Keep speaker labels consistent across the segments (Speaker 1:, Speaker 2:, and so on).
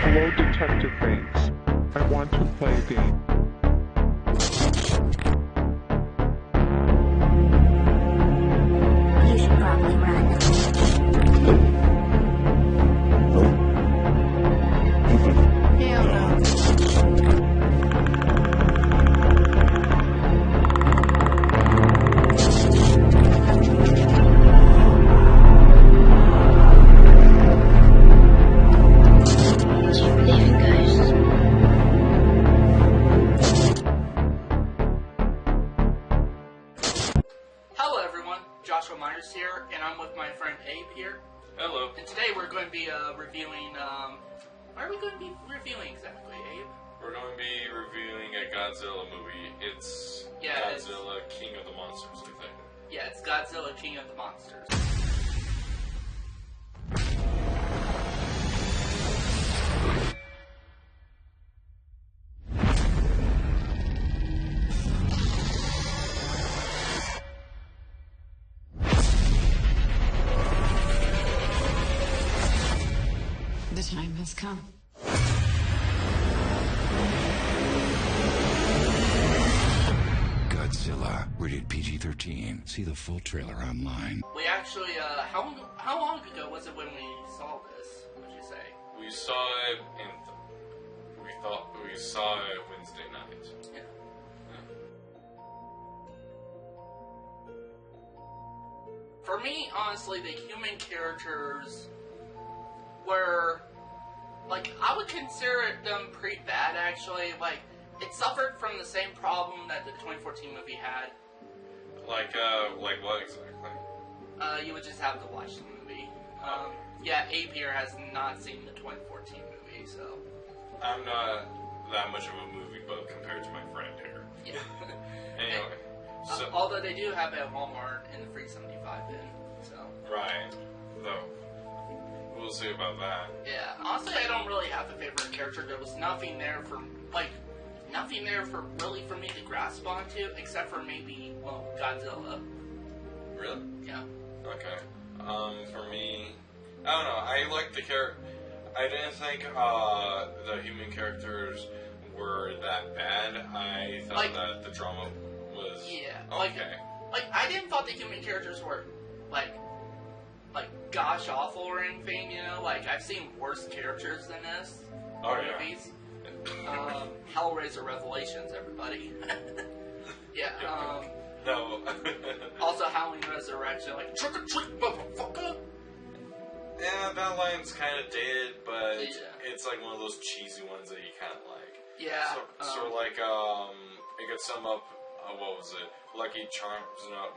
Speaker 1: Hello, Detective Banks. I want to play a game.
Speaker 2: You should probably run. Hell no. Do you believe in ghosts?
Speaker 3: Hello everyone, Joshua Myers here, and I'm with my friend Abe here.
Speaker 4: Hello.
Speaker 3: And today we're going to be reviewing, what are we going to be reviewing exactly, Abe?
Speaker 4: We're going to be reviewing a Godzilla movie. It's
Speaker 3: Yeah, it's-
Speaker 4: Godzilla King of the Monsters, I think.
Speaker 3: Yeah, it's Godzilla King of the Monsters.
Speaker 5: The time has come.
Speaker 6: Godzilla, rated PG-13. See the full trailer online.
Speaker 3: We actually, how long ago was it when we saw this, would you say?
Speaker 4: We saw it we saw it Wednesday night.
Speaker 3: Yeah. For me, honestly, the human characters were, like, I would consider them pretty bad, actually. Like, it suffered from the same problem that the 2014 movie had.
Speaker 4: Like what exactly?
Speaker 3: You would just have to watch the movie. Yeah, Abe here has not seen the 2014 movie, so...
Speaker 4: I'm not that much of a movie buff compared to my friend here.
Speaker 3: Yeah.
Speaker 4: Anyway, so...
Speaker 3: Although they do have it at Walmart in the free 75 bin, so...
Speaker 4: Right. Though. We'll see about that.
Speaker 3: Yeah, honestly, I don't really have a favorite character. There was nothing there for, really for me to grasp onto, except for maybe, well, Godzilla.
Speaker 4: Really?
Speaker 3: Yeah.
Speaker 4: Okay. For me, I don't know. I like the character. I didn't think the human characters were that bad. I thought
Speaker 3: Like-
Speaker 4: that the drama was
Speaker 3: Yeah.
Speaker 4: okay.
Speaker 3: Like, I didn't thought the human characters were, like, gosh awful or anything, you know? Like, I've seen worse characters than this
Speaker 4: Oh,
Speaker 3: in
Speaker 4: yeah.
Speaker 3: movies. Hellraiser Revelations, everybody. Yeah,
Speaker 4: No.
Speaker 3: also Halloween Resurrection, like, trick or treat, motherfucker!
Speaker 4: Yeah, that line's kind of dated, but
Speaker 3: Yeah.
Speaker 4: it's like one of those cheesy ones that you kind of like.
Speaker 3: Yeah.
Speaker 4: Sort of like it could sum up. What was it? Lucky Charms? No.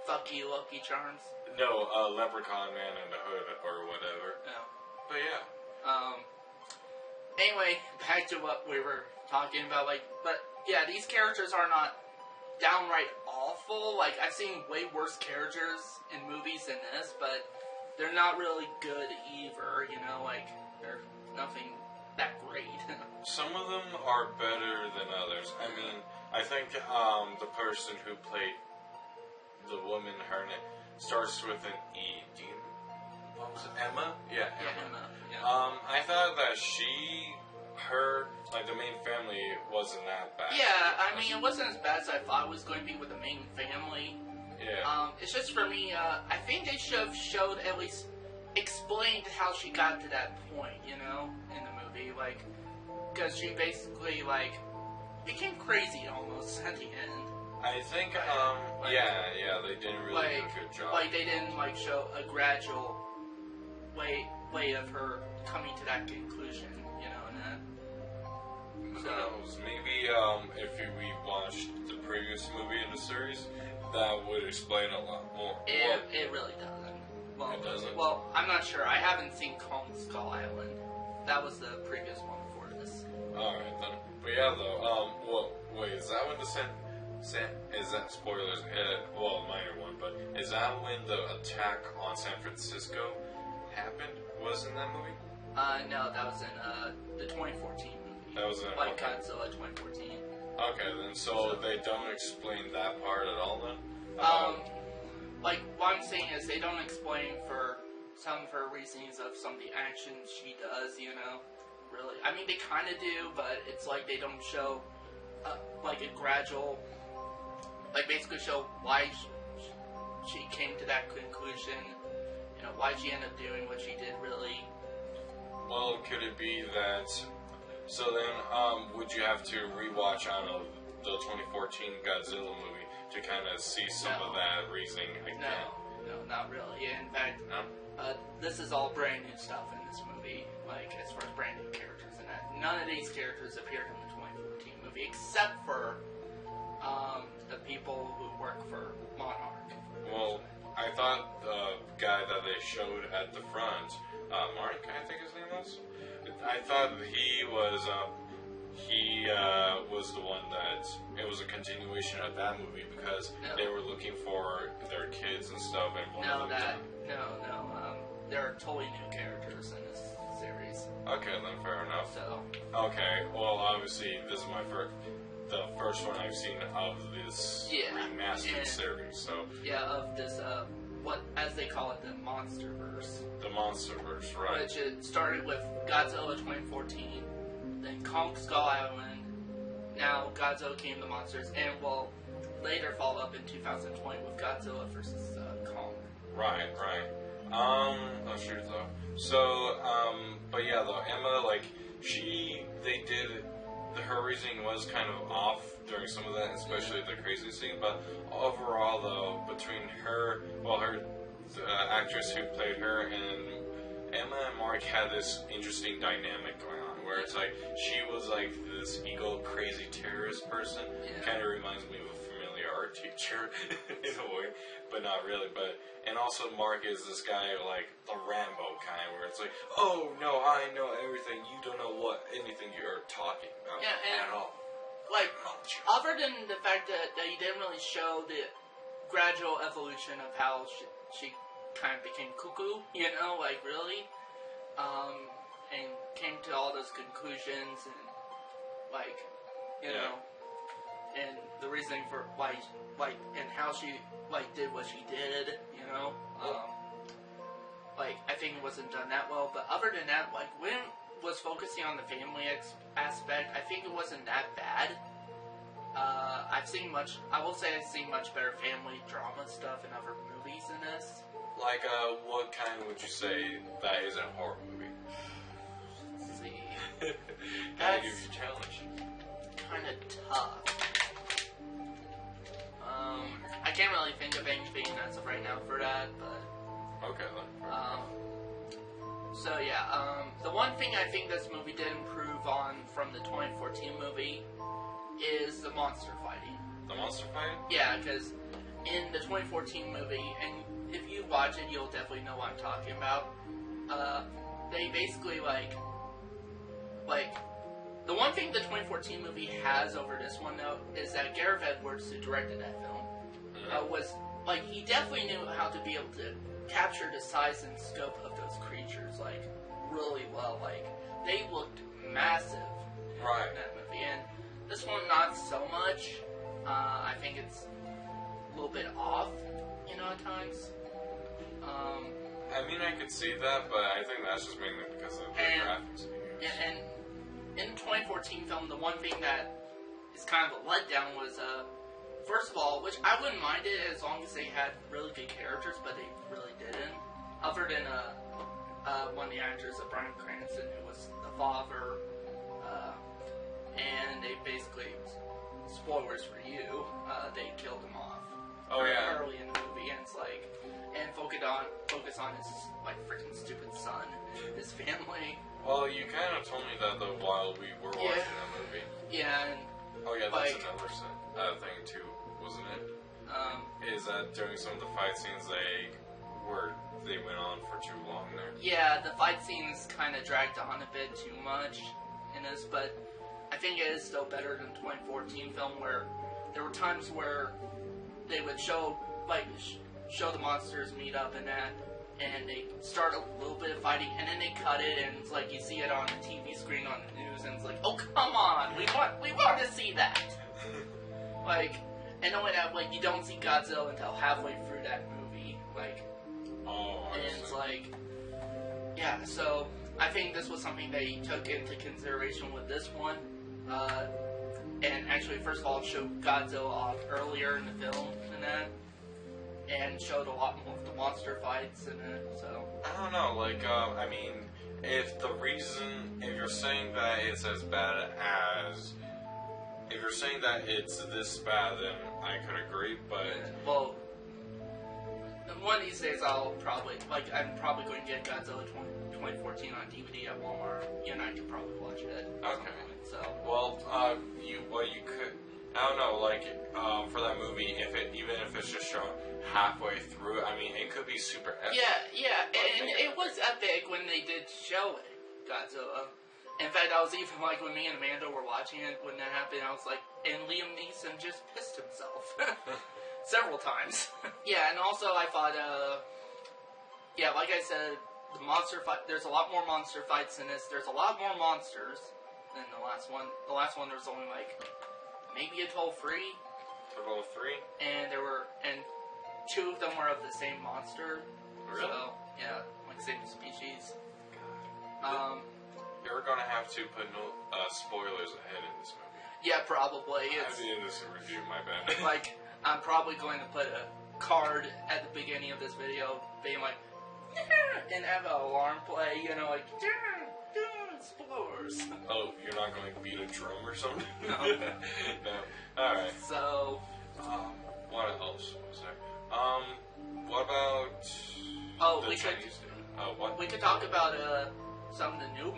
Speaker 3: Fuck you, Lucky Charms.
Speaker 4: No, Leprechaun Man in the Hood or whatever.
Speaker 3: No.
Speaker 4: But yeah.
Speaker 3: Anyway, back to what we were talking about, but yeah, these characters are not downright awful. Like, I've seen way worse characters in movies than this, but they're not really good either, you know, like, they're nothing that great.
Speaker 4: Some of them are better than others. I mean, I think the person who played the woman, her name starts with an E. What was it? Emma? Yeah, Emma.
Speaker 3: Yeah.
Speaker 4: I thought that the main family wasn't that bad.
Speaker 3: Yeah, I mean, it wasn't as bad as I thought it was going to be with the main family.
Speaker 4: Yeah.
Speaker 3: It's just for me, I think they should have showed, at least explained how she got to that point, you know, in the movie, like, because she basically, like, became crazy almost at the end.
Speaker 4: I think,
Speaker 3: Like-
Speaker 4: yeah, they didn't really do a good job.
Speaker 3: Like, they didn't, like, show a gradual way of her coming to that conclusion, you know, and that.
Speaker 4: Who knows? Maybe, if we watched the previous movie in the series, that would explain a lot more.
Speaker 3: It really doesn't. Well,
Speaker 4: It doesn't?
Speaker 3: Well, I'm not sure. I haven't seen Kong Skull Island. That was the previous one before this.
Speaker 4: Alright then. But yeah, though, wait, is that when is that spoilers? Well, minor one, but is that when the attack on San Francisco happened? Was in that movie?
Speaker 3: No, that was in the 2014 movie.
Speaker 4: That was in
Speaker 3: like
Speaker 4: okay.
Speaker 3: Godzilla 2014.
Speaker 4: Okay, then so they don't explain that part at all then?
Speaker 3: Like what I'm saying is they don't explain for some of her reasonings of some of the actions she does, you know, really. I mean, they kind of do, but it's like they don't show like a gradual, like basically show why she came to that conclusion. You know, why she ended up doing what she did. Really.
Speaker 4: Well, could it be that? So then, would you have to rewatch on the 2014 Godzilla movie to kind of see some of that reasoning again?
Speaker 3: No, not really. In fact, this is all brand new stuff in this movie. Like as far as brand new characters in that, none of these characters appeared in the 2014 movie except for the people who work for Monarch.
Speaker 4: Well, I thought the guy that they showed at the front, Mark, I think his name was. I thought he was the one that it was a continuation of that movie because they were looking for their kids and stuff. And
Speaker 3: no, there are totally new characters in this series.
Speaker 4: Okay, then fair enough.
Speaker 3: So
Speaker 4: okay, well, obviously this is the first one I've seen of this remastered series. So
Speaker 3: of this what as they call it, the MonsterVerse.
Speaker 4: The MonsterVerse, right?
Speaker 3: Which it started with Godzilla 2014, then Kong Skull Island, now Godzilla King of the Monsters, and will later follow up in 2020 with Godzilla vs. Kong.
Speaker 4: Right. That's true though. So, but yeah, though Emma, like her reasoning was kind of off during some of that, especially the crazy scene. But overall, though, between her, the actress who played her, and Emma and Mark had this interesting dynamic going on, where it's like she was like this ego crazy terrorist person. Kind of reminds me of a familiar art teacher in a way, but not really. And also Mark is this guy like a Rambo kind, where it's like, oh no, I know everything. You don't know anything you're talking about at all.
Speaker 3: Like, other than the fact that he didn't really show the gradual evolution of how she kind of became cuckoo, you know, like really, and came to all those conclusions and like, you know, and the reasoning for why, like, and how she like did what she did, you know, like I think it wasn't done that well. But other than that, like when it was focusing on the family aspect, I think it wasn't that bad. I will say I've seen much better family drama stuff in other movies than this.
Speaker 4: Like, what kind would you say that is a horror movie?
Speaker 3: Let's see.
Speaker 4: Gotta give you a challenge.
Speaker 3: Kind of tough. I can't really think of anything as of right now for that, but...
Speaker 4: Okay, then.
Speaker 3: So, yeah, the one thing I think this movie did improve on from the 2014 movie is the monster fighting.
Speaker 4: The monster fighting?
Speaker 3: Yeah, because in the 2014 movie, and if you watch it, you'll definitely know what I'm talking about. They basically, like, the one thing the 2014 movie has over this one, though, is that Gareth Edwards, who directed that film, was, like, he definitely knew how to be able to capture the size and scope of those creatures, like, really well. Like, they looked massive in that movie, and this one, not so much. I think it's a little bit off, you know, at times.
Speaker 4: I mean, I could see that, but I think that's just mainly because of the graphics.
Speaker 3: And in the 2014 film, the one thing that is kind of a letdown was, first of all, which I wouldn't mind it as long as they had really good characters, but they really didn't. Other than one of the actors, Bryan Cranston, who was the father, and they basically, spoilers for you, they killed him off. Early in the movie, and it's like, and focus on his like freaking stupid son, his family.
Speaker 4: Well, you kind of told me that though while we were watching that movie.
Speaker 3: Yeah, and
Speaker 4: that's
Speaker 3: like,
Speaker 4: another thing too, wasn't it? Is that during some of the fight scenes they went on for too long there? Yeah,
Speaker 3: the fight scenes kind of dragged on a bit too much in this, but I think it is still better than 2014 film where there were times where they would show the monsters meet up and that, and they start a little bit of fighting, and then they cut it, and it's like you see it on the TV screen on the news, and it's like, oh come on, we want to see that. Like, and knowing that, like, you don't see Godzilla until halfway through that movie, like, and it's like, yeah. So I think this was something they took into consideration with this one. And actually, first of all, showed Godzilla off earlier in the film than that. And showed a lot more of the monster fights in it, so...
Speaker 4: I don't know, like, I mean, if you're saying that it's as bad as... If you're saying that it's this bad, then I could agree, but...
Speaker 3: Well, one of these days I'm probably going to get Godzilla 2014 on DVD at Walmart. You and I could probably watch it.
Speaker 4: Okay.
Speaker 3: So...
Speaker 4: Well, you could... I don't know, like, for that movie, even if it's just shown halfway through, I mean, it could be super epic.
Speaker 3: Yeah, and it was epic when they did show it, Godzilla. In fact, I was even like, when me and Amanda were watching it, when that happened, I was like, and Liam Neeson just pissed himself. Several times. Yeah, and also I thought, like I said, the monster fight, there's a lot more monster fights in this. There's a lot more monsters than the last one. The last one, there was only like, maybe a total 3.
Speaker 4: Total of 3?
Speaker 3: And and 2 of them were of the same monster.
Speaker 4: Really?
Speaker 3: So, yeah, like same species.
Speaker 4: You're gonna have to put no spoilers ahead in this movie.
Speaker 3: Yeah, probably.
Speaker 4: At the end of this review, my bad.
Speaker 3: Like, I'm probably going to put a card at the beginning of this video being like, and have an alarm play, you know, like, spoilers.
Speaker 4: Oh, you're not going to beat a drum or something?
Speaker 3: No.
Speaker 4: No. Alright.
Speaker 3: So...
Speaker 4: what else was there? What about...
Speaker 3: Oh,
Speaker 4: the
Speaker 3: we
Speaker 4: Chinese
Speaker 3: could...
Speaker 4: dude? What?
Speaker 3: We could talk about, some of the new,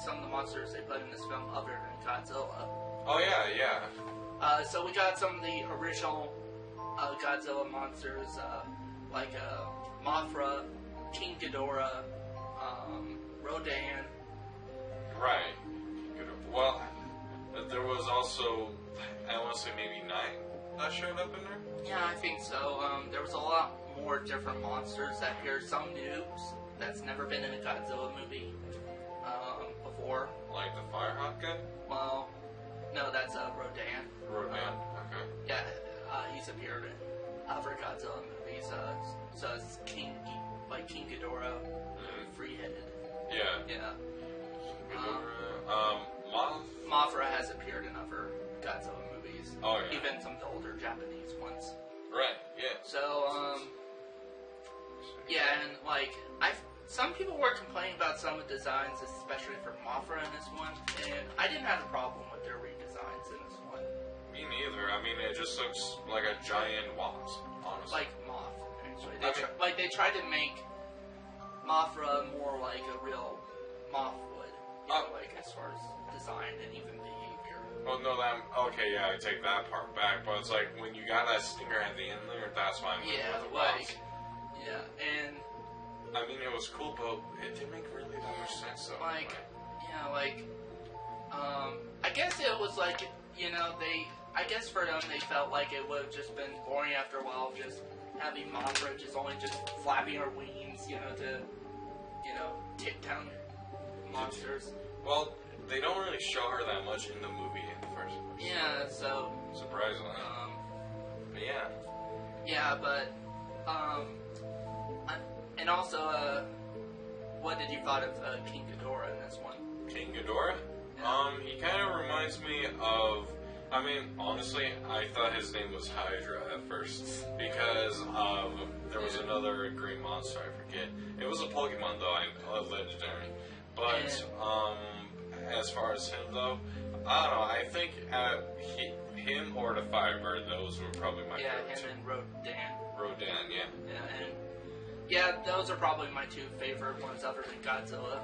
Speaker 3: some of the monsters they put in this film other than Godzilla.
Speaker 4: Oh, yeah.
Speaker 3: So we got some of the original, Godzilla monsters, like, Mothra, King Ghidorah, Rodan.
Speaker 4: Right. Well, there was also, I want to say maybe 9 that showed up in there?
Speaker 3: Yeah, I think so. There was a lot more different monsters that appeared. Some new that's never been in a Godzilla movie before.
Speaker 4: Like the Firehawk guy?
Speaker 3: Well, no, that's Rodan.
Speaker 4: Rodan, okay.
Speaker 3: Yeah, he's appeared in other Godzilla movies. So it's King Ghidorah, free-headed.
Speaker 4: Yeah.
Speaker 3: Yeah.
Speaker 4: Ghidorah,
Speaker 3: Mothra has appeared in other Godzilla movies.
Speaker 4: Oh, yeah.
Speaker 3: Even some of the older Japanese ones.
Speaker 4: Right, yeah.
Speaker 3: So, yeah, and, like, some people were complaining about some of the designs, especially for Mothra in this one, and I didn't have a problem with their redesigns in this one.
Speaker 4: Me neither. I mean, it just looks like a giant wasp, honestly.
Speaker 3: Like moth, actually. They tried to make Mothra more like a real moth would, you know, like, as far as design and even behavior.
Speaker 4: Well, no, okay, yeah, I take that part back, but it's like, when you got that stinger at the end there, that's why I'm
Speaker 3: Yeah,
Speaker 4: with the
Speaker 3: like,
Speaker 4: wasp.
Speaker 3: yeah, and...
Speaker 4: I mean, it was cool, but it didn't make really that much sense, though.
Speaker 3: Like, yeah, like, I guess it was like, you know, I guess for them, they felt like it would have just been boring after a while, just having Mothra just flapping her wings, you know, to, you know, take down monsters.
Speaker 4: Well, they don't really show her that much in the movie in the first place.
Speaker 3: Yeah, so...
Speaker 4: Surprisingly. But yeah.
Speaker 3: Yeah, but, and also, what did you thought of King Ghidorah in this one?
Speaker 4: King Ghidorah?
Speaker 3: Yeah.
Speaker 4: He kind of reminds me of... I mean, honestly, I thought his name was Hydra at first. Because there was another green monster, I forget. It was a Pokemon, though, a legendary. But, as far as him, though, I don't know, I think him or the Firebird, those were probably my favorite.
Speaker 3: Yeah, him and Rodan.
Speaker 4: Rodan, yeah.
Speaker 3: Yeah, and... Yeah, those are probably my 2 favorite ones other than Godzilla.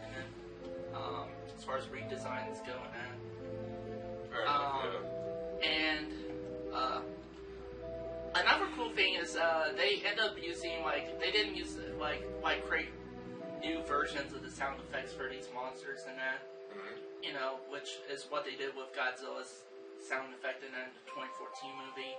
Speaker 3: And then, as far as redesigns go and that.
Speaker 4: Fair enough, yeah.
Speaker 3: And, another cool thing is, they end up using, like, they didn't use, like create new versions of the sound effects for these monsters and that.
Speaker 4: Mm-hmm.
Speaker 3: You know, which is what they did with Godzilla's sound effect in the 2014 movie.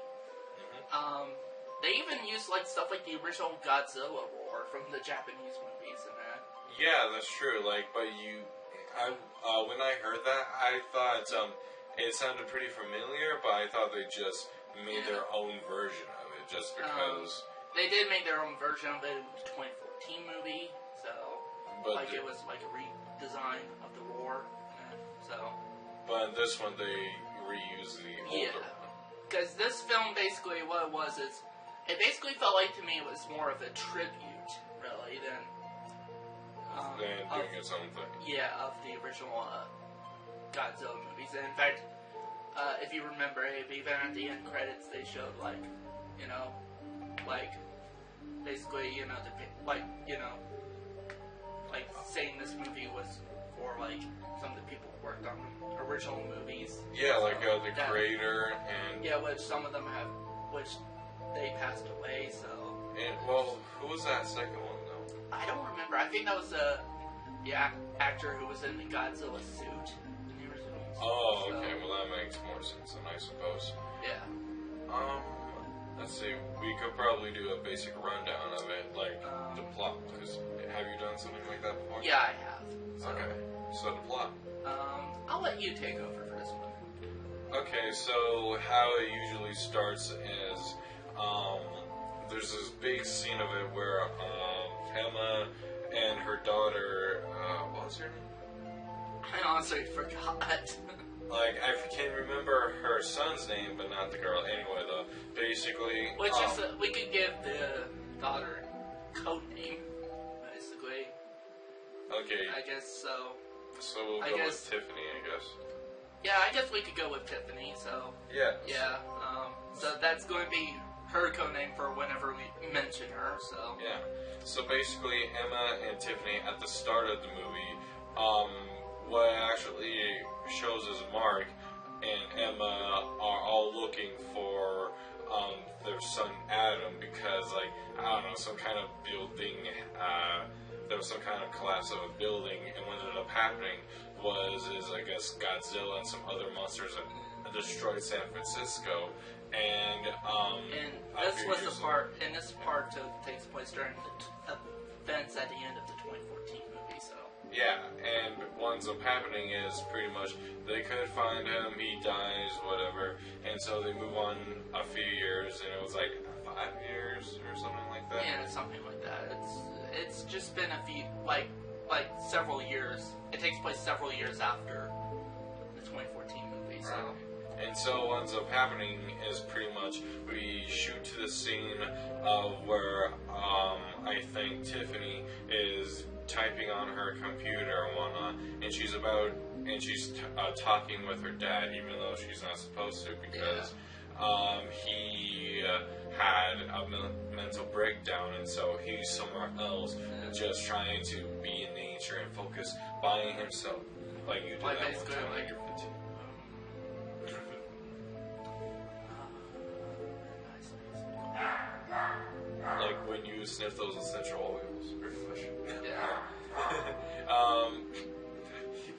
Speaker 4: Mm-hmm.
Speaker 3: They even used, like, stuff like the original Godzilla roar from the Japanese movies and that.
Speaker 4: Yeah, that's true. Like, but when I heard that, I thought it sounded pretty familiar, but I thought they just made their own version of it, just because.
Speaker 3: They did make their own version of it in the 2014 movie, so.
Speaker 4: But
Speaker 3: like it was like a redesign of the Roar. So.
Speaker 4: But in this one, they reuse the older one.
Speaker 3: Because this film basically, what it was is, it basically felt like to me it was more of a tribute, really, than
Speaker 4: Doing its own thing.
Speaker 3: Yeah, of the original Godzilla movies. And in fact, if you remember, even at the end credits, they showed like, basically, saying this movie was for like some of the people who worked on the original movies.
Speaker 4: Yeah,
Speaker 3: So
Speaker 4: like the creator and
Speaker 3: which some of them which they passed away. So.
Speaker 4: And, well, who was that second one, though?
Speaker 3: I don't remember. I think that was the actor who was in the Godzilla suit in the original.
Speaker 4: Oh, okay. Well, that makes more sense then, I suppose.
Speaker 3: Yeah.
Speaker 4: Let's see. We could probably do a basic rundown of it, like the plot. Because have you done something like that before?
Speaker 3: Yeah, I have. So,
Speaker 4: Okay. So the plot.
Speaker 3: I'll let you take over for this one.
Speaker 4: Okay, so how it usually starts is there's this big scene of it where Emma and her daughter, what was her name?
Speaker 3: I honestly forgot.
Speaker 4: Like, I can remember her son's name, but not the girl. Anyway, though, basically...
Speaker 3: Which is, we could give the daughter code name, basically.
Speaker 4: Okay.
Speaker 3: I guess so.
Speaker 4: So we'll go with Tiffany, I guess.
Speaker 3: Yeah, I guess we could go with Tiffany, so...
Speaker 4: Yeah.
Speaker 3: Yeah, so that's going to be her code name for whenever we mention her, so...
Speaker 4: Yeah. So basically, Emma and Tiffany, at the start of the movie, what actually shows is Mark and Emma are all looking for their son Adam because, like, I don't know, some kind of building, there was some kind of collapse of a building, and what ended up happening is I guess Godzilla and some other monsters that destroyed San Francisco, and
Speaker 3: this was the part, and this part takes place during the events at the end of the 2014 movie, so...
Speaker 4: Yeah, and what ends up happening is pretty much they could find him, he dies, whatever, and so they move on a few years, and it was like 5 years or something like that.
Speaker 3: Yeah, something like that. It's just been a few, like several years. It takes place several years after the 2014 movie, so...
Speaker 4: Right. And so what ends up happening is pretty much we shoot to the scene of where I think Tiffany is typing on her computer and whatnot, and she's talking with her dad, even though she's not supposed to, because he had a mental breakdown, and so he's somewhere else, just trying to be in nature and focus by himself, like you do
Speaker 3: Like
Speaker 4: that one
Speaker 3: basically,
Speaker 4: time
Speaker 3: like-
Speaker 4: when you're 15. Like when you sniff those essential oils, pretty much.
Speaker 3: Yeah.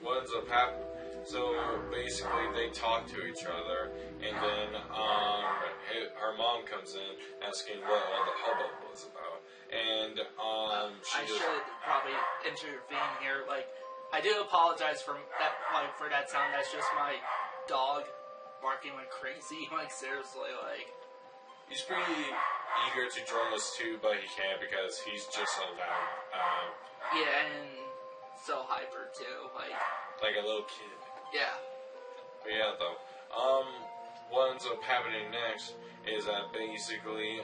Speaker 4: What ends up happening? So basically, they talk to each other, and then her mom comes in asking what all the hubbub was about, and
Speaker 3: I should probably intervene here. Like, I do apologize for that. Like, for that sound. That's just my dog barking like crazy. Like, seriously, like.
Speaker 4: He's pretty eager to join us too, but he can't because he's just so loud.
Speaker 3: Yeah, and so hyper too.
Speaker 4: Like a little kid.
Speaker 3: Yeah.
Speaker 4: But yeah, though. What ends up happening next is that basically,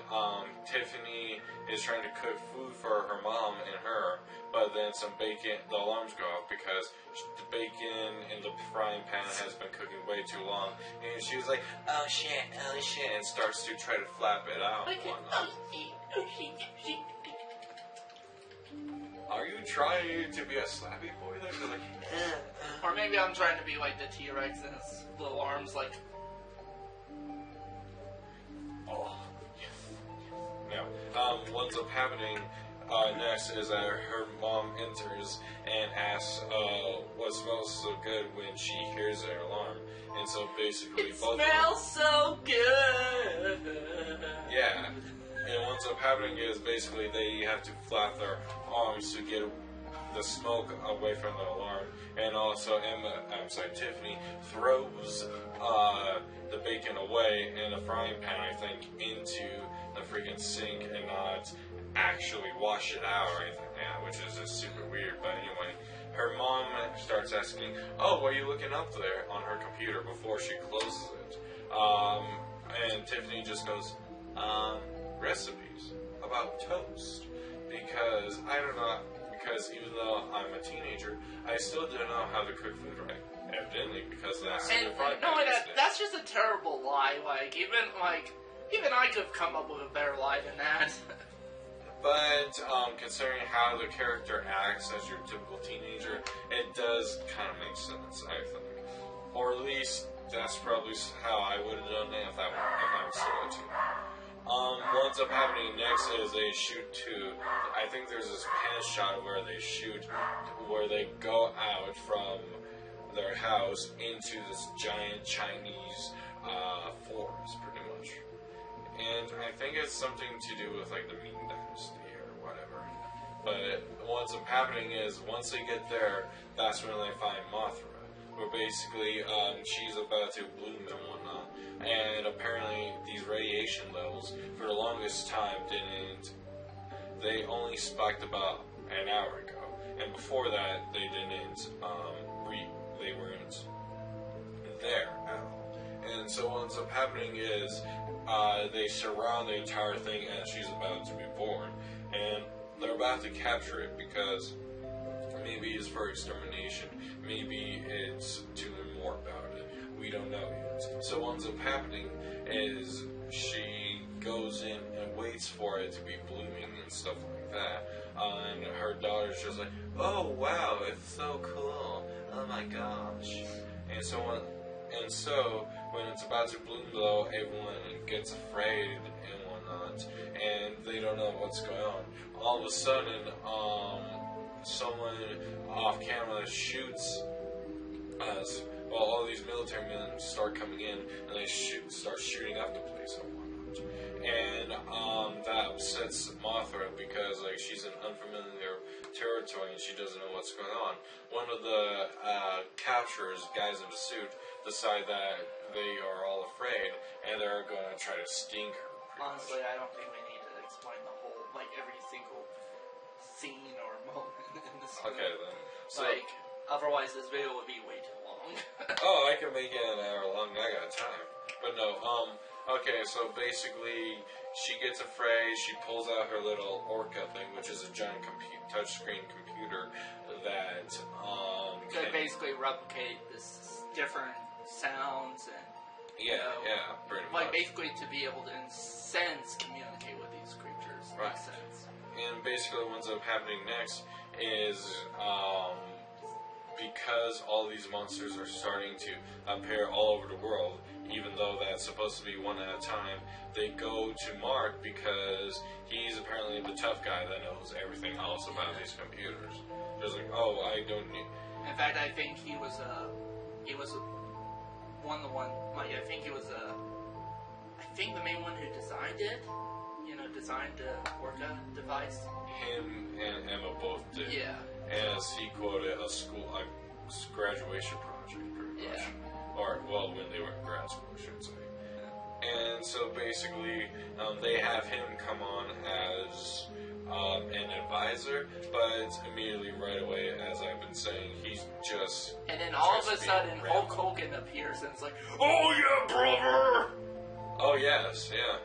Speaker 4: Tiffany is trying to cook food for her mom and her, but then the alarms go off because the bacon in the frying pan has been cooking way too long, and she was like, oh shit, and starts to try to flap it out and whatnot. Are you trying to be a slappy boy there? Like,
Speaker 3: Or maybe I'm trying to be like the T-Rex and his little arms, like.
Speaker 4: oh, yes. No. What ends up happening next is that her mom enters and asks what smells so good when she hears their alarm. And so basically
Speaker 3: It
Speaker 4: both
Speaker 3: smells so good.
Speaker 4: yeah. And what ends up happening is basically they have to flap their arms to get the smoke away from the alarm. And also Tiffany throws the bacon away in the frying pan, I think, into the freaking sink and not actually wash it out or anything, yeah, which is just super weird. But anyway, her mom starts asking, "Oh, what are you looking up there on her computer?" before she closes it. And Tiffany just goes, recipes about toast. Because, I don't know, because even though I'm a teenager, I still don't know how to cook food right. Evidently, because that's
Speaker 3: And that's just a terrible lie. Even I could have come up with a better lie than that.
Speaker 4: But considering how the character acts as your typical teenager, it does kind of make sense, I think. Or at least that's probably how I would have done it if I'm still a teen. What ends up happening next is they shoot to. I think there's this pan shot where they go out from their house into this giant Chinese forest, pretty much. And I think it's something to do with like the Ming Dynasty or whatever. But what ends up happening is once they get there, that's when they find Mothra, where basically she's about to bloom and whatnot. And apparently these radiation levels for the longest time they only spiked about an hour ago. And before that they weren't there at all. And so what ends up happening is they surround the entire thing as she's about to be born. And they're about to capture it because maybe it's for extermination, maybe it's to learn more about it. We don't know yet. So what ends up happening is she goes in and waits for it to be blooming and stuff like that. And her daughter's just like, "Oh wow, it's so cool. Oh my gosh." And so when it's about to bloom though, everyone gets afraid and whatnot, and they don't know what's going on. All of a sudden, someone off camera shoots us. Well, all these military men start coming in, and they start shooting up the place and whatnot. And that upsets Mothra because like she's in unfamiliar territory and she doesn't know what's going on. One of the capturers, guys in the suit, decide that they are all afraid and they're going to try to sting her.
Speaker 3: Honestly, I don't think we need to explain the whole, like, every single scene or moment in this movie.
Speaker 4: Okay, then. So,
Speaker 3: otherwise this video would be way too long.
Speaker 4: Oh, I can make it an hour long. I got time. But no, okay, so basically, she gets afraid, she pulls out her little Orca thing, which is a giant touchscreen computer that,
Speaker 3: Could basically replicate this different sounds and...
Speaker 4: Yeah, pretty much.
Speaker 3: Like, basically to be able to, in sense, communicate with these creatures.
Speaker 4: Right.
Speaker 3: Makes sense.
Speaker 4: And basically what ends up happening next is, because all these monsters are starting to appear all over the world, even though that's supposed to be one at a time, they go to Mark because he's apparently the tough guy that knows everything else about these computers. Just like, oh, I don't need...
Speaker 3: In fact, I think he was I think the main one who designed it, designed the Orca device.
Speaker 4: Him and Emma both did.
Speaker 3: Yeah.
Speaker 4: As he quoted, a graduation project, pretty much. Or, well, when they were in grad school, I should say. And so basically, they have him come on as an advisor, but immediately right away, as I've been saying, he's just...
Speaker 3: And then all of a sudden, Hulk Hogan appears and it's like, "Oh yeah, brother!"
Speaker 4: Oh yes, yeah.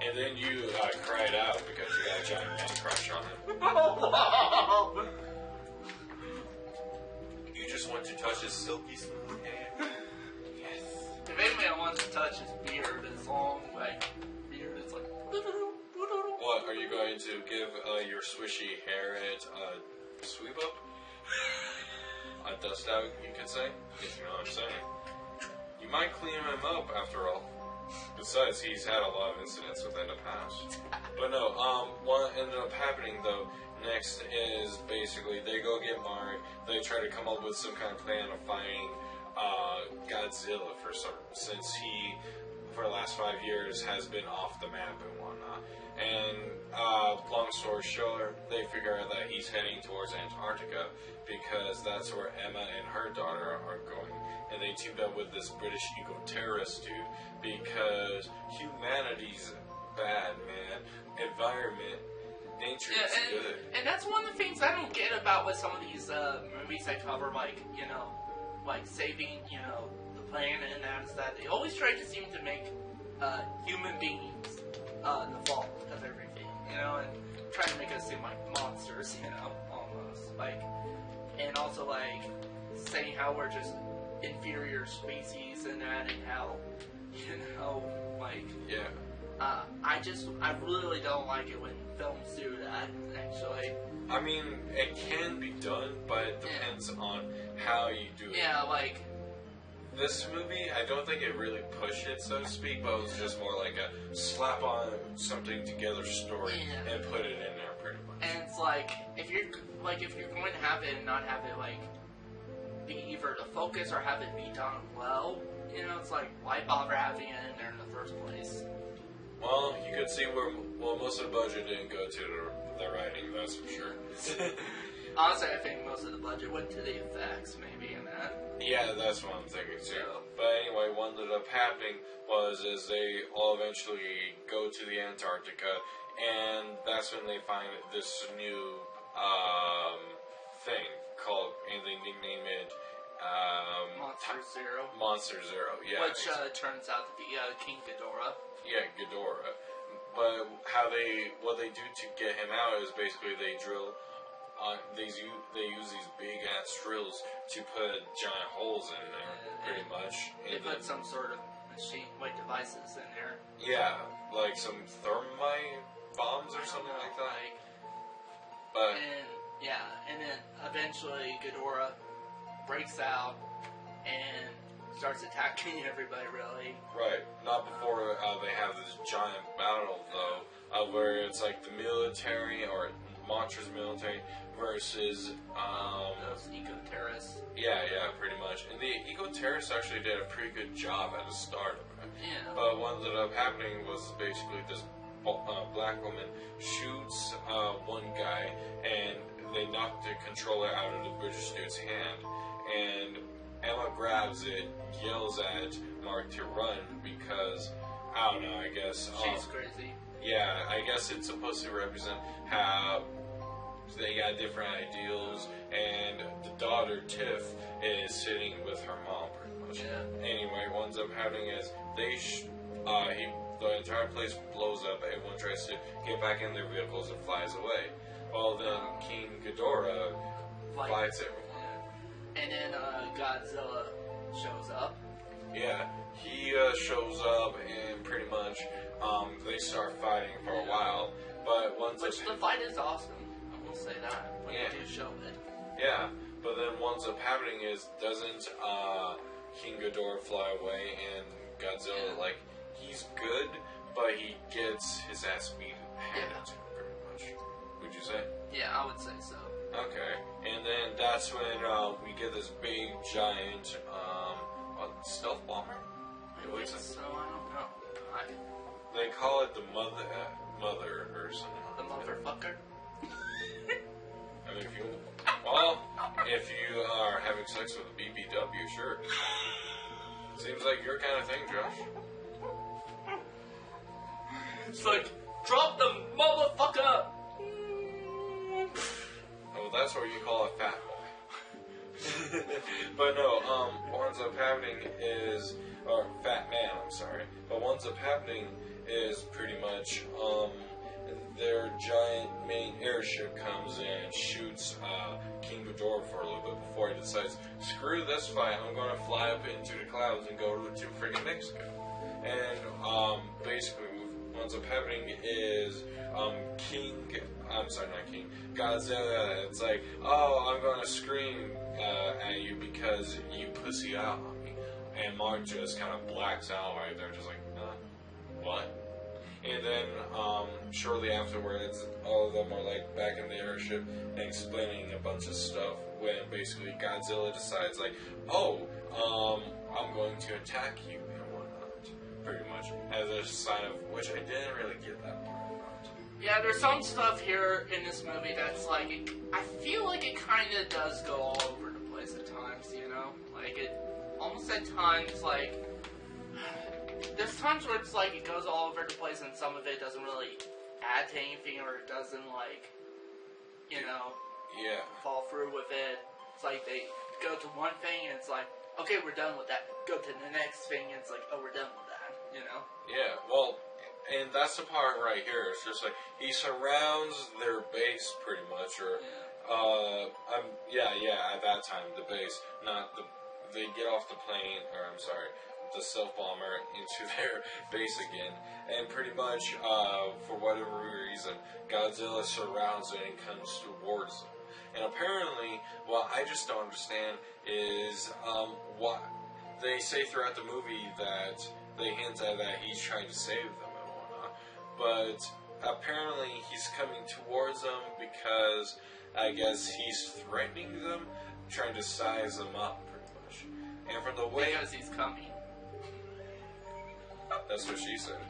Speaker 4: And then you cried out because you got a giant man crush on him. You just want to touch his silky smooth hair. Yes.
Speaker 3: If anyone wants to touch his beard, his long, beard, it's like...
Speaker 4: What, are you going to give your swishy hair a sweep up? A dust out, you could say? If you know what I'm saying. You might clean him up, after all. Besides, he's had a lot of incidents within the past. But no, what ended up happening, though, next is basically they go get Mark, they try to come up with some kind of plan of fighting Godzilla since he, for the last 5 years, has been off the map and whatnot. And long story short, they figure out that he's heading towards Antarctica because that's where Emma and her daughter are going. And they teamed up with this British eco-terrorist dude because humanity's bad, man. Environment nature
Speaker 3: Yeah,
Speaker 4: is good.
Speaker 3: and that's one of the things I don't get about with some of these movies that cover, like, you know, like saving, you know, the planet, and that is that they always try to seem to make human beings the fault of everything, you know, and try to make us seem like monsters, you know, almost. Like, and also, like, saying how we're just inferior species and that, and how, you know, like...
Speaker 4: Yeah.
Speaker 3: I really don't like it when films do that, actually.
Speaker 4: I mean, it can be done, but it depends on how you do it.
Speaker 3: Yeah, like...
Speaker 4: This movie, I don't think it really pushed it, so to speak, but it was just more like a slap on something together story and put it in there, pretty much.
Speaker 3: And it's like, if you're going to have it and not have it, like, be either the focus or have it be done well, you know, it's like, why bother having it in there in the first place?
Speaker 4: Well, you could see where, most of the budget didn't go to the writing, that's for sure.
Speaker 3: Honestly, I think most of the budget went to the effects, maybe, and that.
Speaker 4: Yeah, that's what I'm thinking too. But anyway, what ended up happening was they all eventually go to the Antarctica, and that's when they find this new thing called, and they nickname it Monster Zero, yeah.
Speaker 3: Which turns out to be King Ghidorah.
Speaker 4: Yeah, Ghidorah. But what they do to get him out is basically they drill. They use these big ass drills to put giant holes in there, pretty much.
Speaker 3: They put some sort of machine, like devices in there.
Speaker 4: Yeah, like some thermite bombs or something like that.
Speaker 3: And then eventually Ghidorah breaks out and starts attacking everybody, really.
Speaker 4: Right. Not before they have this giant battle, though, where it's like the military, or Monster's military, versus
Speaker 3: those eco-terrorists.
Speaker 4: Yeah, pretty much. And the eco-terrorists actually did a pretty good job at the start of it.
Speaker 3: Yeah.
Speaker 4: But what ended up happening was basically this black woman shoots one guy, and they knock the controller out of the British dude's hand. And Emma grabs it, yells at Mark to run because, I don't know, I guess...
Speaker 3: she's crazy.
Speaker 4: Yeah, I guess it's supposed to represent how they got different ideals, and the daughter, Tiff, is sitting with her mom, pretty much.
Speaker 3: Yeah.
Speaker 4: Anyway, what ends up happening is the entire place blows up, everyone tries to get back in their vehicles and flies away. Well, then King Ghidorah fights everyone.
Speaker 3: Yeah. And then Godzilla shows up.
Speaker 4: Yeah, he shows up, and pretty much they start fighting for a while. But
Speaker 3: the fight is awesome. I will say that when they do show it.
Speaker 4: Yeah, but then what ends up happening is doesn't King Ghidorah fly away, and Godzilla he's good, but he gets his ass beat handed to him pretty much. Would you say?
Speaker 3: Yeah, I would say so.
Speaker 4: Okay, and then that's when we get this big giant stealth bomber.
Speaker 3: I think so. I don't know.
Speaker 4: They call it the mother or something.
Speaker 3: The motherfucker.
Speaker 4: I mean, if you are having sex with a BBW, sure. Seems like your kind of thing, Josh.
Speaker 3: It's like, drop the motherfucker!
Speaker 4: Oh, that's what you call a fat boy. But no, what ends up happening is, or fat man, I'm sorry. But what ends up happening is pretty much, their giant main airship comes in and shoots King Ghidorah for a little bit before he decides, screw this fight, I'm going to fly up into the clouds and go to freaking Mexico. And basically what ends up happening is Godzilla, it's like, oh, I'm going to scream at you because you pussy out on me. And Mark just kind of blacks out right there, just like, what? And then, shortly afterwards, all of them are like back in the airship and explaining a bunch of stuff when basically Godzilla decides like, oh, I'm going to attack you and whatnot, pretty much, as a sign of, which I didn't really get that part about.
Speaker 3: Yeah, there's some stuff here in this movie that's like, I feel like it kind of does go all over the place at times, you know? Like, it almost at times, like, there's times where it's like it goes all over the place and some of it doesn't really add to anything or it doesn't, like, you know,
Speaker 4: Yeah.
Speaker 3: fall through with it. It's like they go to one thing and it's like, okay, we're done with that. Go to the next thing and it's like, oh, we're done with that, you know?
Speaker 4: Yeah, well, and that's the part right here. It's just like, he surrounds their base pretty much, or, at that time, the base, not the, they get off the plane, or I'm sorry, the stealth bomber into their base again, and pretty much, for whatever reason, Godzilla surrounds it and comes towards them. And apparently, what I just don't understand is, what they say throughout the movie that they hint at that he's trying to save them and whatnot, but apparently he's coming towards them because I guess he's threatening them, trying to size them up pretty much. And from the way
Speaker 3: Because he's coming.
Speaker 4: that's what she said.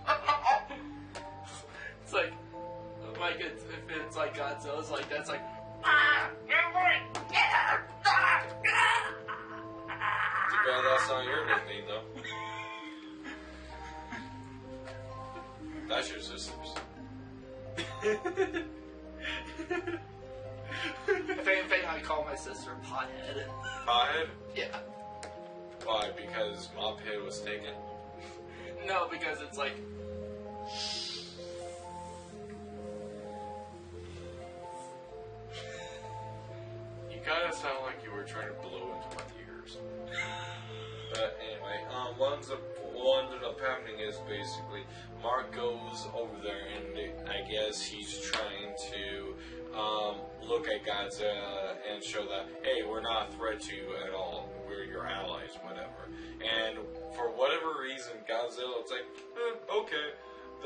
Speaker 3: It's like it's, if it's like Godzilla's like that's like.
Speaker 4: Too bad that's not your nickname though. That's your sister's.
Speaker 3: If anything, I call my sister Pothead.
Speaker 4: Pothead?
Speaker 3: Yeah.
Speaker 4: Why? Because Mophead was taken?
Speaker 3: No, because it's like.
Speaker 4: You kinda sound like you were trying to blow into my ears. But anyway, what ended up happening is basically Mark goes over there and I guess he's trying to look at Godzilla and show that, hey, we're not a threat to you at all. We're your allies, whatever. And for whatever reason, Godzilla's like, okay,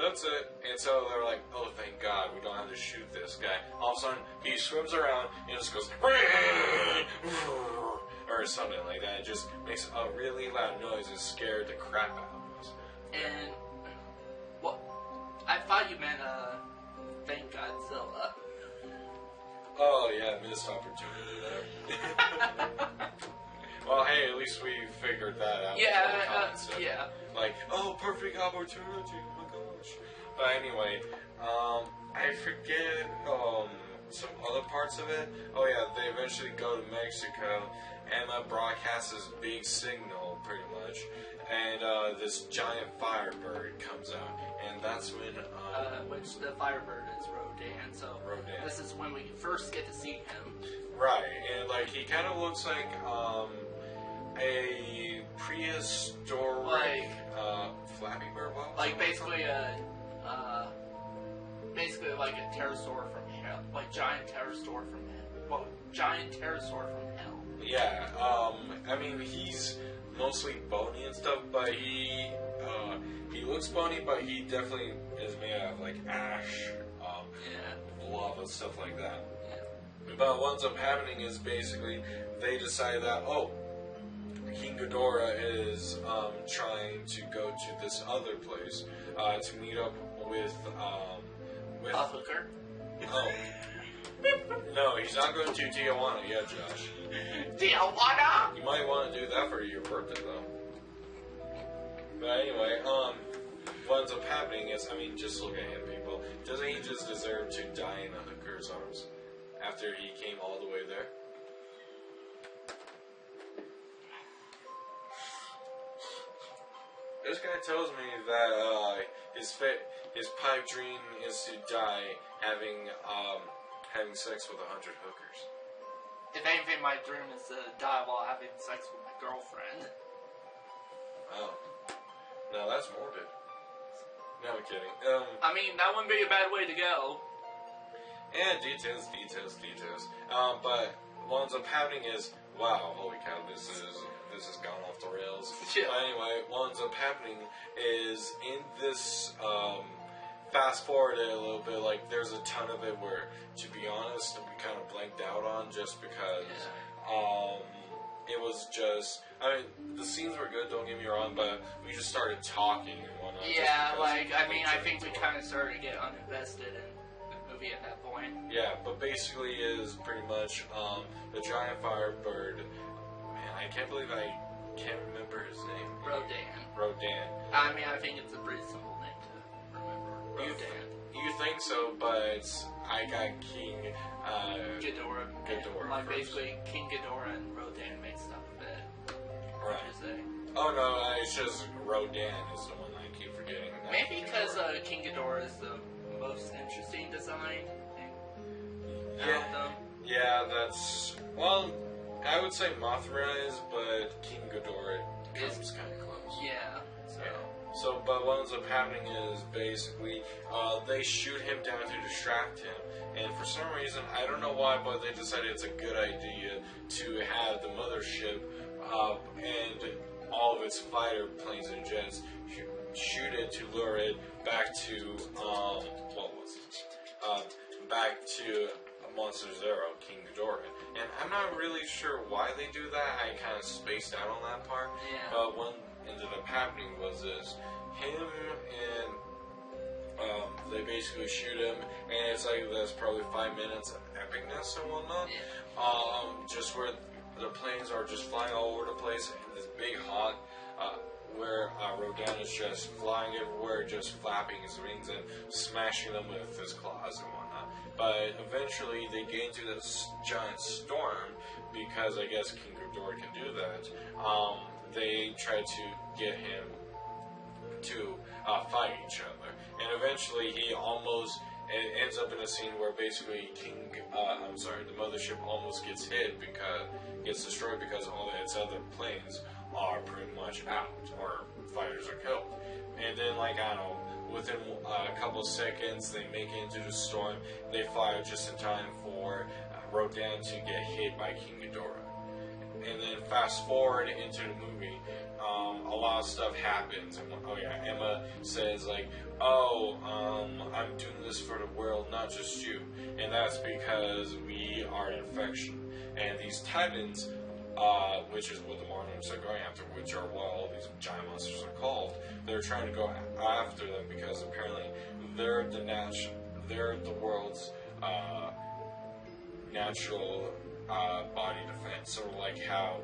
Speaker 4: that's it. And so they're like, oh, thank God, we don't have to shoot this guy. All of a sudden, he swims around and just goes, or something like that. It just makes a really loud noise and scared the crap out of us.
Speaker 3: And. Well, I thought you meant, thank Godzilla.
Speaker 4: Oh, yeah, missed opportunity there. Well, hey, at least we figured that out.
Speaker 3: Yeah, yeah.
Speaker 4: Like, oh, perfect opportunity. Oh my gosh. But anyway, I forget some other parts of it. Oh yeah, they eventually go to Mexico. Emma broadcasts this big signal, pretty much, and this giant firebird comes out, and that's when
Speaker 3: Which the Firebird is Rodan, so
Speaker 4: Rodan.
Speaker 3: this is when we first get to see him.
Speaker 4: Right, and like he kind of looks like a prehistoric Flappy Bird.
Speaker 3: Like basically like a pterosaur from hell, like giant pterosaur from hell. Well, giant pterosaur from hell.
Speaker 4: Yeah, I mean he's mostly bony and stuff, but he looks bony, but he definitely is made out of like ash, lava, stuff like that.
Speaker 3: Yeah.
Speaker 4: But what ends up happening is basically they decide that, oh, King Ghidorah is trying to go to this other place to meet up with
Speaker 3: A hooker.
Speaker 4: oh no, he's not going to Tijuana yet, Josh.
Speaker 3: Tijuana.
Speaker 4: You might want to do that for your birthday though. But anyway, what ends up happening is, I mean, just look at him, people. Doesn't he just deserve to die in a hooker's arms after he came all the way there? This guy tells me that his pipe dream is to die having sex with 100 hookers.
Speaker 3: If anything, my dream is to die while having sex with my girlfriend.
Speaker 4: Oh, no, that's morbid. No, I'm kidding.
Speaker 3: I mean, that wouldn't be a bad way to go.
Speaker 4: Yeah, details. But what ends up happening is, wow, holy cow, this has gone off the rails.
Speaker 3: Yeah.
Speaker 4: But anyway, what ends up happening is in this, fast forward it a little bit, like there's a ton of it where, to be honest, we kind of blanked out on just because, it was just, I mean, the scenes were good, don't get me wrong, but we just started talking and whatnot.
Speaker 3: Yeah, like, I mean, I think we kind of started to get uninvested in the movie at that point.
Speaker 4: Yeah, but basically is pretty much the giant firebird. Man, I can't believe I can't remember his name.
Speaker 3: Rodan.
Speaker 4: Rodan.
Speaker 3: I mean, I think it's a pretty simple name to remember. Rodan.
Speaker 4: You think so, but I got King
Speaker 3: Ghidorah.
Speaker 4: Ghidorah
Speaker 3: Like
Speaker 4: first.
Speaker 3: basically King Ghidorah and Rodan mixed up a bit.
Speaker 4: Right.
Speaker 3: What you say?
Speaker 4: Oh no, it's just Rodan is the one I keep forgetting. Not
Speaker 3: Maybe because
Speaker 4: Ghidorah.
Speaker 3: King Ghidorah is the most interesting design out
Speaker 4: Yeah.
Speaker 3: of them.
Speaker 4: Yeah, that's... Well, I would say Mothra is, but King Ghidorah comes kind of close.
Speaker 3: Yeah. So.
Speaker 4: Yeah. So, but what ends up happening is basically they shoot him down to distract him, and for some reason, I don't know why, but they decided it's a good idea to have the mothership and all of its fighter planes and jets shoot it to lure it back to what was it? Back to Monster Zero, King Ghidorah. And I'm not really sure why they do that. I kind of spaced out on that part.
Speaker 3: Yeah.
Speaker 4: But what ended up happening was this: him and they basically shoot him, and it's like that's probably 5 minutes of epicness and whatnot.
Speaker 3: Yeah.
Speaker 4: Just where the planes are just flying all over the place, and this big hawk. Where Rodan is just flying everywhere, just flapping his wings and smashing them with his claws and whatnot. But eventually they get into this giant storm because I guess King Ghidorah can do that. They try to get him to fight each other, and eventually he almost. It ends up in a scene where basically the mothership almost gets gets destroyed because all of its other planes are pretty much out, or fighters are killed. And then, like, I don't know, within a couple of seconds, they make it into the storm. They fly just in time for Rodan to get hit by King Ghidorah. And then fast forward into the movie, a lot of stuff happens. And, Emma says, like, I'm doing this for the world, not just you. And that's because we are an infection. And these titans, which is what the Martians are going after, which are what all these giant monsters are called, they're trying to go after them because apparently they're the world's natural body defense. Sort of like how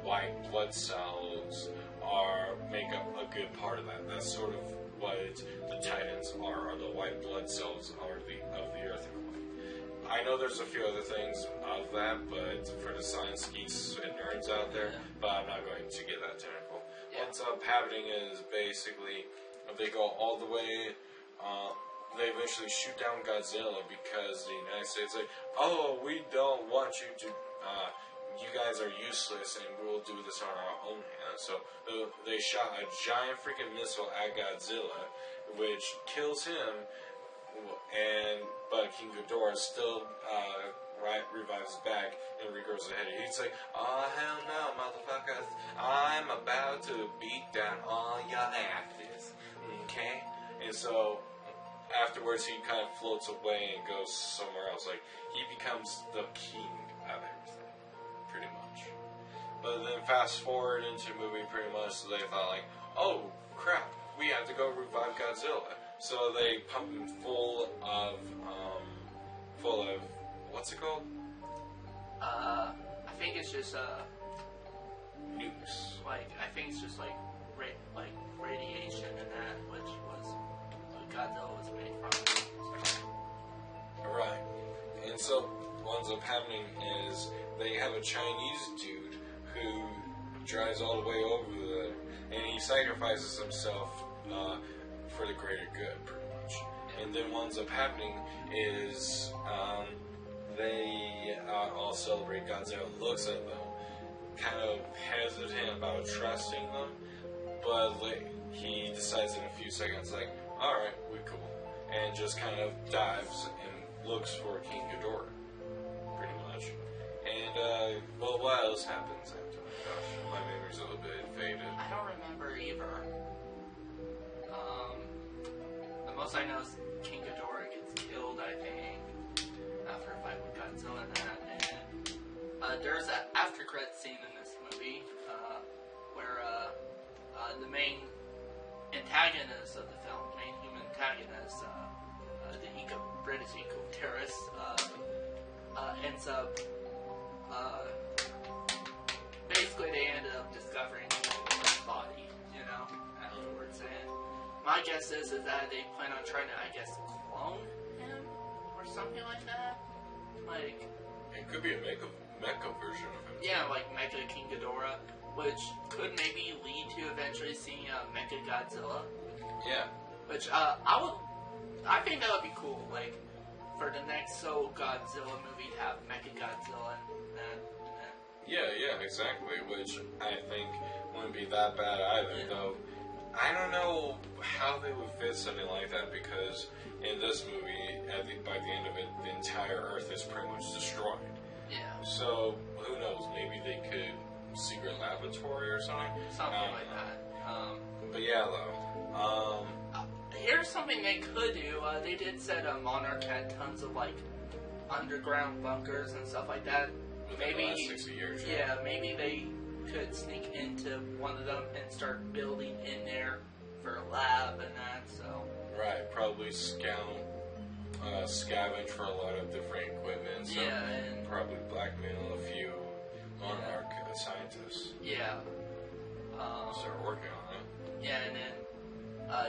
Speaker 4: white blood cells make up a good part of that. That's sort of what the Titans are the white blood cells of the Earth. I know there's a few other things of that, but for the science geeks and nerds out there, but I'm not going to get that technical.
Speaker 3: Yeah.
Speaker 4: What's up happening is basically they go all the way. They eventually shoot down Godzilla because the United States like, oh, we don't want you to. You guys are useless, and we'll do this on our own hands. So they shot a giant freaking missile at Godzilla, which kills him. But King Ghidorah still revives back and regrows the head. He's like, oh hell no, motherfuckers! I'm about to beat down all your asses. Okay? And so afterwards, he kind of floats away and goes somewhere else. Like he becomes the king of everything, pretty much. But then fast forward into the movie, pretty much, so they thought like, oh crap, we have to go revive Godzilla. So they pump him full of what's it called?
Speaker 3: I think it's just
Speaker 4: Nukes.
Speaker 3: like I think it's just like radiation and that, which was what Godzilla was made from.
Speaker 4: Right. And so what ends up happening is they have a Chinese dude who drives all the way over there, and he sacrifices himself for the greater good, pretty much. And then what ends up happening is they all celebrate. Godzilla looks at them, kind of hesitant about trusting them, but he decides in a few seconds, like, alright, we cool. And just kind of dives and looks for King Ghidorah, pretty much. And, well, what else happens after that? Gosh, my memory's a little bit faded.
Speaker 3: I don't remember either. The most I know is King Ghidorah gets killed, I think, after a fight with Godzilla and that. And there's an after credit scene in this movie where the main antagonist of the film, main human antagonist, the British eco-terrorist, ends up basically they ended up discovering his body, afterwards. And my guess is that they plan on trying to, I guess, clone clone him or something like that. Like,
Speaker 4: It could be a mecha version of him.
Speaker 3: yeah, like Mecha King Ghidorah, which could maybe lead to eventually seeing Mecha Godzilla.
Speaker 4: Yeah.
Speaker 3: Which I think that would be cool. Like, for the next Godzilla movie to have Mecha Godzilla and that.
Speaker 4: Yeah, exactly. Which I think wouldn't be that bad either,
Speaker 3: Yeah.
Speaker 4: though. I don't know how they would fit something like that because in this movie, by the end of it, the entire Earth is pretty much destroyed.
Speaker 3: Yeah,
Speaker 4: So who knows? Maybe they could secret laboratory or something.
Speaker 3: something
Speaker 4: I don't
Speaker 3: like
Speaker 4: know.
Speaker 3: that.
Speaker 4: But yeah, though.
Speaker 3: Here's something they could do. They did said Monarch had tons of like underground bunkers and stuff like that.
Speaker 4: Within the last 60 years.
Speaker 3: Yeah, maybe they could sneak into one of them and start building in there for a lab and that. So
Speaker 4: Right. Probably scavenge for a lot of different equipment. So
Speaker 3: yeah, and
Speaker 4: probably blackmail a few Monarch scientists.
Speaker 3: yeah,
Speaker 4: Start working on it.
Speaker 3: yeah, and then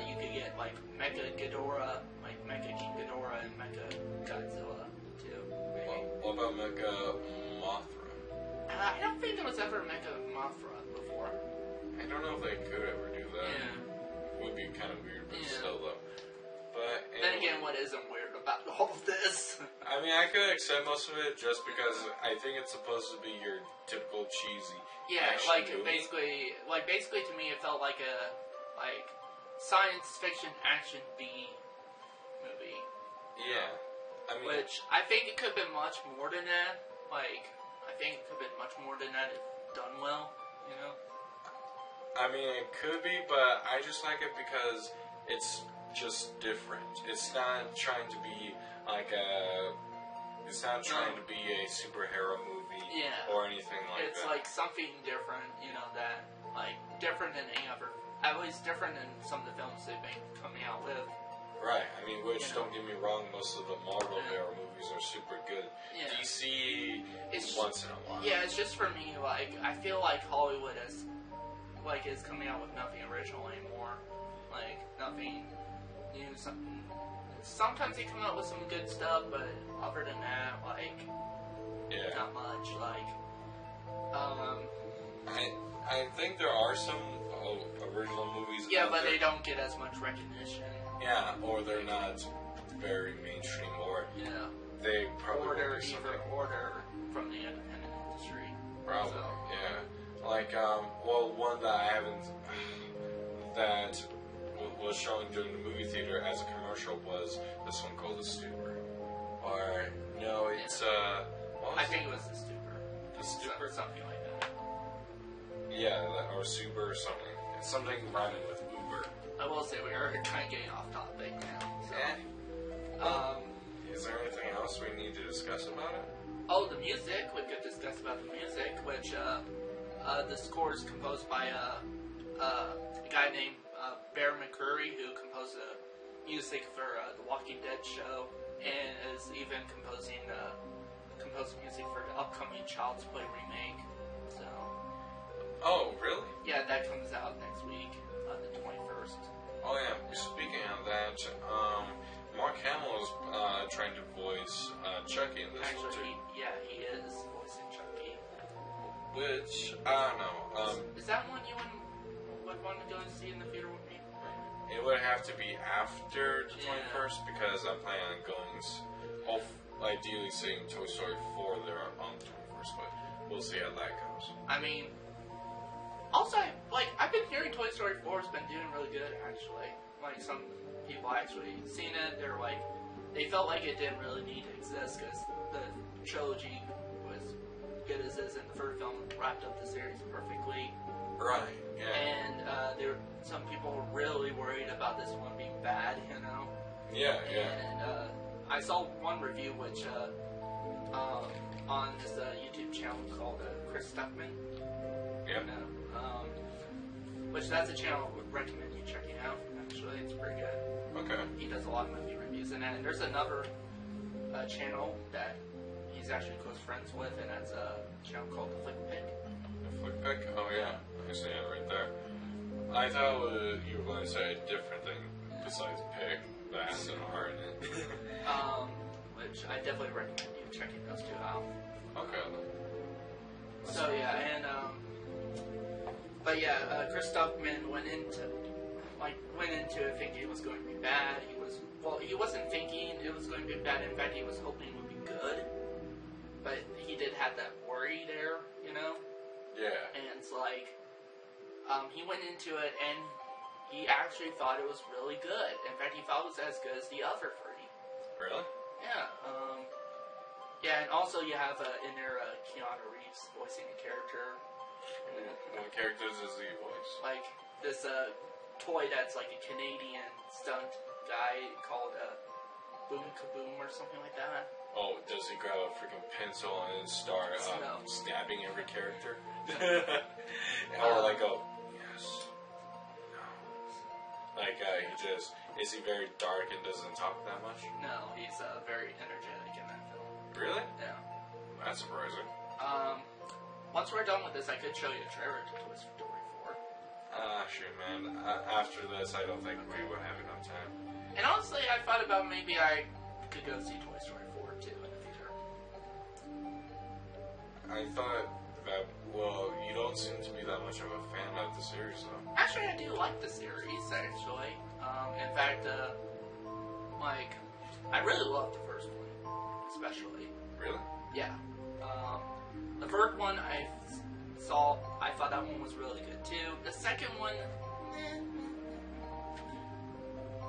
Speaker 3: you could get like Mecha Ghidorah, like Mecha King Ghidorah and Mecha Godzilla too. Maybe.
Speaker 4: What about Mecha Mothra?
Speaker 3: I don't think there was ever Mecha Mothra before.
Speaker 4: I don't know if they could ever do that.
Speaker 3: Yeah.
Speaker 4: Would be kind of weird, but
Speaker 3: Yeah.
Speaker 4: still though. But
Speaker 3: Then
Speaker 4: anyway,
Speaker 3: again, what isn't weird about all of this?
Speaker 4: I mean, I could accept most of it just because I think it's supposed to be your typical cheesy
Speaker 3: Yeah,
Speaker 4: action
Speaker 3: like
Speaker 4: movie.
Speaker 3: basically to me, it felt like a science fiction action B movie.
Speaker 4: Yeah, I mean,
Speaker 3: Which I think it could have been much more than that. Like, I think it could have been much more than that if done well. You know?
Speaker 4: I mean, it could be, but I just like it because it's just different. It's not trying to be like a. It's not trying to be a superhero movie
Speaker 3: Yeah.
Speaker 4: or anything like
Speaker 3: It's
Speaker 4: that.
Speaker 3: like something different. You know that like different than any other. At least different than some of the films they've been coming out with.
Speaker 4: Right, I mean, which,
Speaker 3: You know.
Speaker 4: don't get me wrong, most of the Marvel hero movies are super good.
Speaker 3: Yeah.
Speaker 4: DC,
Speaker 3: It's
Speaker 4: once in a while.
Speaker 3: Yeah, it's just for me, like, I feel like Hollywood is coming out with nothing original anymore. Like, nothing new, something. Sometimes they come out with some good stuff, but other than that, like,
Speaker 4: Yeah.
Speaker 3: not much. Like,
Speaker 4: I think there are some original movies
Speaker 3: yeah,
Speaker 4: out
Speaker 3: but
Speaker 4: there.
Speaker 3: they don't get as much recognition.
Speaker 4: Yeah, or they're not very mainstream, or
Speaker 3: Yeah.
Speaker 4: they probably
Speaker 3: Order,
Speaker 4: won't do something.
Speaker 3: either order from the independent industry.
Speaker 4: Probably,
Speaker 3: So,
Speaker 4: yeah. Like, well, one that I haven't, that was showing during the movie theater as a commercial was this one called The Stupor. Or, no, it's, what was
Speaker 3: I think it was the Stupor.
Speaker 4: The Stupor?
Speaker 3: Something like that.
Speaker 4: Yeah, or Super or something. It's something rhyming with Uber.
Speaker 3: I will say we are kind of getting off topic now. So,
Speaker 4: Is there anything else we need to discuss about it?
Speaker 3: oh, the music. We could discuss about the music, which the score is composed by a guy named Bear McCreary, who composed the music for the Walking Dead show, and is even composing music for the upcoming Child's Play remake. So,
Speaker 4: Oh, really?
Speaker 3: yeah, that comes out next week, the 21st.
Speaker 4: Oh, yeah. Speaking of that, Mark Hamill is trying to voice Chucky in this one,
Speaker 3: Actually,
Speaker 4: too.
Speaker 3: he is voicing Chucky.
Speaker 4: Which, I don't know.
Speaker 3: Is that one you would want to go and see in the theater with me?
Speaker 4: It would have to be after the
Speaker 3: Yeah.
Speaker 4: 21st because I'm planning on going, ideally seeing Toy Story 4 there on the 21st, but we'll see how that goes.
Speaker 3: I mean, also, I've been hearing Toy Story 4 has been doing really good, actually. Like, some people actually seen it, they felt like it didn't really need to exist because the trilogy was good as is, and the third film wrapped up the series perfectly.
Speaker 4: Right, yeah.
Speaker 3: And some people were really worried about this one being bad, you know?
Speaker 4: Yeah.
Speaker 3: And I saw one review which on this YouTube channel called Chris Stuckman.
Speaker 4: Yep.
Speaker 3: Which that's a channel I would recommend you checking out. Actually, it's pretty good.
Speaker 4: Okay.
Speaker 3: He does a lot of movie reviews and that. And there's another channel that he's actually close friends with, and that's a channel called The Flick Pick.
Speaker 4: The Flick Pick? Oh, yeah. I see it right there. I thought you were going to say a different thing besides pick, Bass and Hartnett.
Speaker 3: Which I definitely recommend you checking those two out.
Speaker 4: Okay.
Speaker 3: So yeah, and but yeah, Chris Stuckman went into it thinking it was going to be bad. He wasn't thinking it was going to be bad. In fact, he was hoping it would be good. But he did have that worry there, you know.
Speaker 4: Yeah.
Speaker 3: And it's like, he went into it and he actually thought it was really good. In fact, he thought it was as good as the other three.
Speaker 4: Really?
Speaker 3: Yeah. Yeah, and also you have in there Keanu Reeves voicing a character.
Speaker 4: What characters does he voice?
Speaker 3: Like this toy that's like a Canadian stunt guy called Boom Kaboom or something like that.
Speaker 4: Oh, does he grab a freaking pencil and start stabbing every character? Or like go, yes, no. Like he just, is he very dark and doesn't talk that much?
Speaker 3: No, he's very energetic in that film.
Speaker 4: Really?
Speaker 3: Yeah.
Speaker 4: That's surprising.
Speaker 3: Once we're done with this, I could show you a trailer to Toy Story 4.
Speaker 4: Shoot, man. After this, I don't think we would have enough time.
Speaker 3: And honestly, I thought about maybe I could go see Toy Story 4 too in the future.
Speaker 4: I thought that, well, you don't seem to be that much of a fan of the series, though.
Speaker 3: Actually, I do like the series, actually. In fact, like, I really loved the first one, especially.
Speaker 4: Really?
Speaker 3: Yeah. The first one I thought that one was really good too. The second one,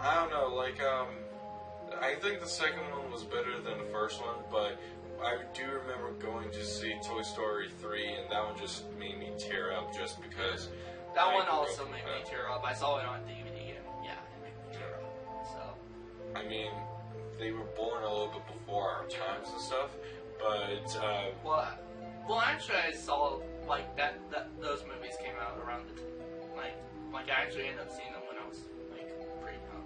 Speaker 4: I don't know, like, I think the second one was better than the first one, but I do remember going to see Toy Story 3, and that one just made me tear up just because...
Speaker 3: That one also made me tear up. I saw it on DVD, and yeah, it made me tear up. So,
Speaker 4: I mean, they were born a little bit before our times and stuff, but,
Speaker 3: well, actually, I saw, like, that those movies came out around the like, I actually ended up seeing them when I was, like, pretty young.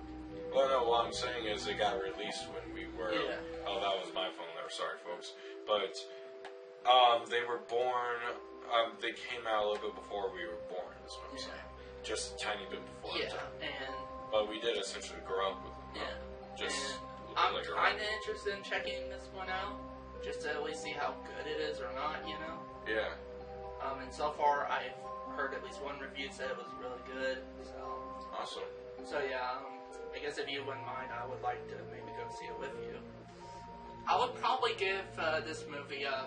Speaker 4: well, no, what I'm saying is it got released when we were...
Speaker 3: Yeah.
Speaker 4: Oh, that was my phone there, sorry, folks. But, they were born... they came out a little bit before we were born, is what I'm saying. Just a tiny bit before our time.
Speaker 3: And...
Speaker 4: But we did essentially grow up with them.
Speaker 3: Yeah.
Speaker 4: Just...
Speaker 3: I'm kind of interested in checking this one out, just to at least see how good it is or not, you know?
Speaker 4: Yeah.
Speaker 3: And so far, I've heard at least one review said it was really good, so...
Speaker 4: Awesome.
Speaker 3: So yeah, I guess if you wouldn't mind, I would like to maybe go see it with you. I would probably give this movie a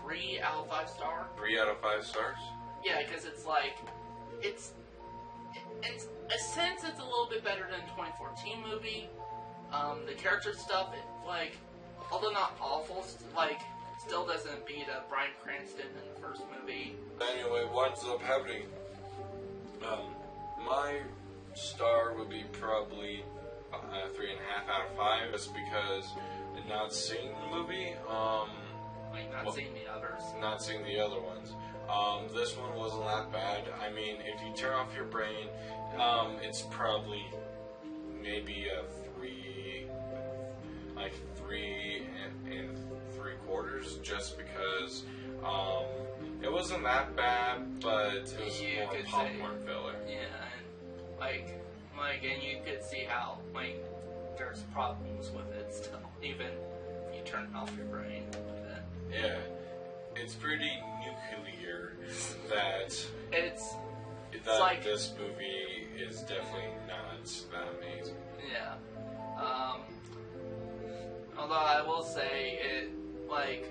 Speaker 3: 3 out of 5 star.
Speaker 4: 3 out of 5 stars?
Speaker 3: Yeah, because it's like... It's in a sense, it's a little bit better than the 2014 movie. The character stuff, like... Although not awful, like... Still doesn't beat Bryan Cranston in the first movie.
Speaker 4: Anyway, what ends up happening? My star would be probably 3.5 out of 5. Just because not seeing the movie,
Speaker 3: Like, not seeing the others.
Speaker 4: not seeing the other ones. This one wasn't that bad. I mean, if you turn off your brain, it's probably maybe a 3, like 3 and 3/4, just because it wasn't that bad, but it was
Speaker 3: You
Speaker 4: more
Speaker 3: could
Speaker 4: popcorn filler.
Speaker 3: Yeah, and like, and you could see how, like, there's problems with it still, even if you turn off your brain with it.
Speaker 4: Yeah, it's pretty nuclear that
Speaker 3: It's
Speaker 4: that
Speaker 3: like-
Speaker 4: this movie is definitely not that amazing.
Speaker 3: Yeah. Although I will say it, like,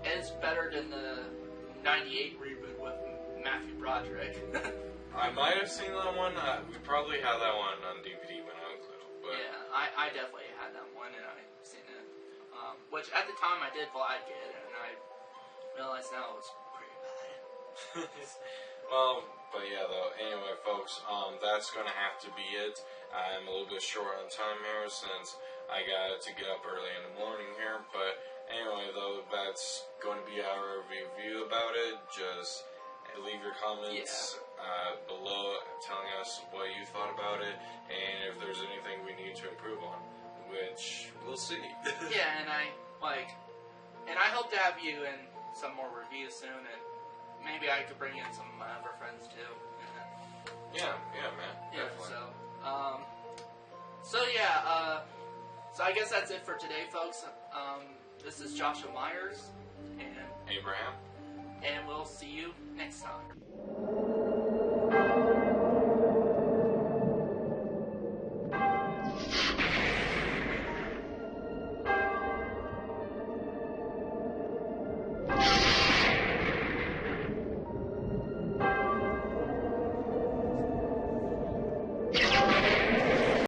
Speaker 3: it's better than the 98 reboot with Matthew Broderick.
Speaker 4: I might have seen that one. We probably had that one on DVD when I was little. But
Speaker 3: Yeah, I definitely had that one and I've seen it. Which at the time I did like it and I realized now it was pretty bad.
Speaker 4: well, but yeah, though. Anyway, folks, that's gonna have to be it. I'm a little bit short on time here since I got to get up early in the morning here. But anyway, though, that's going to be our review about it. Just leave your comments below telling us what you thought about it and if there's anything we need to improve on, which we'll see.
Speaker 3: Yeah, and I hope to have you in some more reviews soon, and maybe I could bring in some of my other friends too.
Speaker 4: Yeah, man.
Speaker 3: Yeah,
Speaker 4: Definitely.
Speaker 3: so yeah, So I guess that's it for today, folks. This is Joshua Myers, and
Speaker 4: Abraham.
Speaker 3: and we'll see you next time.